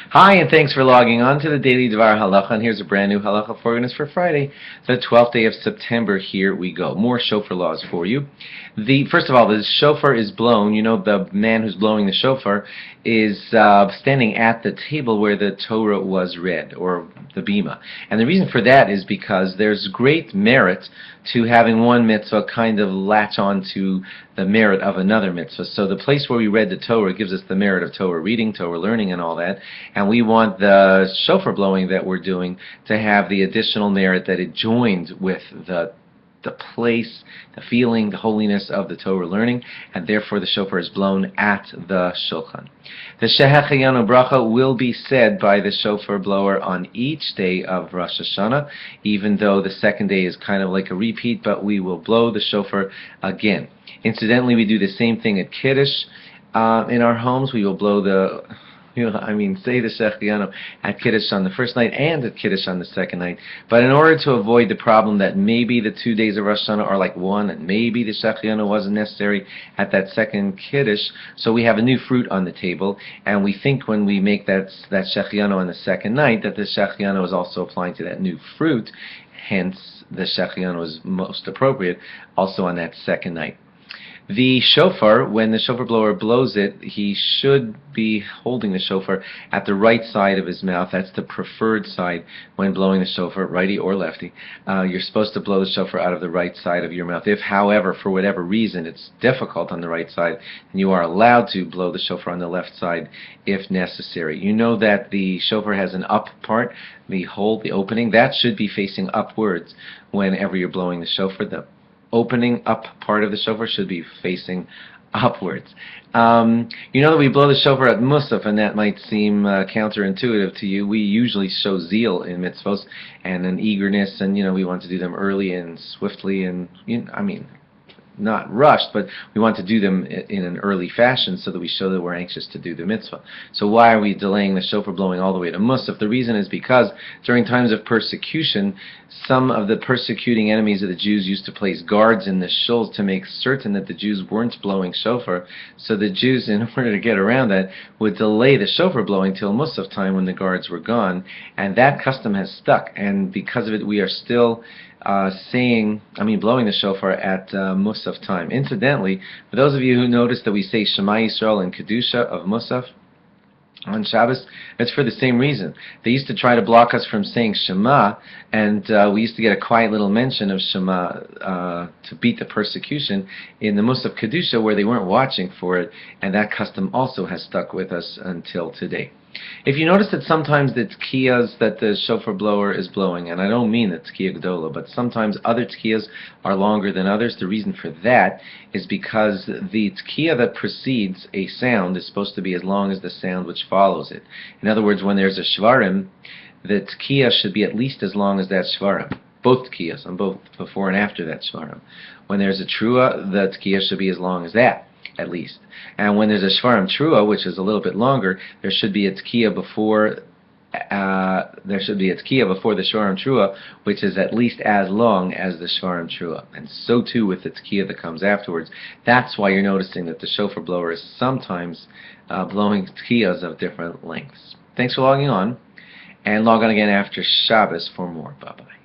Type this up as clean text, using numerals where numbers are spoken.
Hi, and thanks for logging on to the Daily DVAR Halacha. And here's a brand new halacha for us for Friday, the 12th day of September. Here we go. More shofar laws for you. First of all, the shofar is blown. You know, the man who's blowing the shofar is standing at the table where the Torah was read, or the bima. And the reason for that is because there's great merit to having one mitzvah kind of latch on to the merit of another mitzvah. So the place where we read the Torah gives us the merit of Torah reading, Torah learning, and all that. And we want the shofar blowing that we're doing to have the additional merit that it joins with the place, the feeling, the holiness of the Torah learning, and therefore the shofar is blown at the shulchan. The Shehecheyanu bracha will be said by the shofar blower on each day of Rosh Hashanah, even though the second day is kind of like a repeat, but we will blow the shofar again. Incidentally, we do the same thing at Kiddush. In our homes, we will blow say the Shehecheyanu at Kiddush on the first night and at Kiddush on the second night. But in order to avoid the problem that maybe the 2 days of Rosh Hashanah are like one, and maybe the Shehecheyanu wasn't necessary at that second Kiddush, so we have a new fruit on the table, and we think when we make that Shehecheyanu on the second night that the Shehecheyanu is also applying to that new fruit. Hence, the Shehecheyanu is most appropriate also on that second night. The shofar, when the shofar blower blows it, he should be holding the shofar at the right side of his mouth. That's the preferred side when blowing the shofar, righty or lefty. You're supposed to blow the shofar out of the right side of your mouth. If, however, for whatever reason it's difficult on the right side, then you are allowed to blow the shofar on the left side if necessary. You know that the shofar has an up part, the hole, the opening. That should be facing upwards whenever you're blowing the shofar. The opening up part of the shofar should be facing upwards. You know that we blow the shofar at Musaf, and that might seem counterintuitive to you. We usually show zeal in mitzvos and an eagerness, and we want to do them early and swiftly, and not rushed, but we want to do them in an early fashion so that we show that we're anxious to do the mitzvah. So why are we delaying the shofar blowing all the way to Musaf? The reason is because during times of persecution, some of the persecuting enemies of the Jews used to place guards in the shuls to make certain that the Jews weren't blowing shofar. So the Jews, in order to get around that, would delay the shofar blowing till Musaf time when the guards were gone, and that custom has stuck. And because of it, we are still blowing the shofar at Musaf time. Incidentally, for those of you who noticed that we say Shema Yisrael and Kedusha of Musaf on Shabbos, it's for the same reason. They used to try to block us from saying Shema, and we used to get a quiet little mention of Shema to beat the persecution in the Musaf Kedusha where they weren't watching for it, and that custom also has stuck with us until today. If you notice that sometimes the tkiyas that the shofar blower is blowing, and I don't mean the tkiya gdola, but sometimes other tkiyas are longer than others, the reason for that is because the tkiya that precedes a sound is supposed to be as long as the sound which follows it. In other words, when there's a shvarim, the tkiya should be at least as long as that shvarim. Both tkiyas, on both before and after that shvarim. When there's a trua, the tkiya should be as long as that, at least. And when there's a shvarim trua, which is a little bit longer, there should be a tkiya before the shvarim trua, which is at least as long as the shvarim trua. And so too with the tkiya that comes afterwards. That's why you're noticing that the shofar blower is sometimes blowing tkiyas of different lengths. Thanks for logging on, and log on again after Shabbos for more. Bye-bye.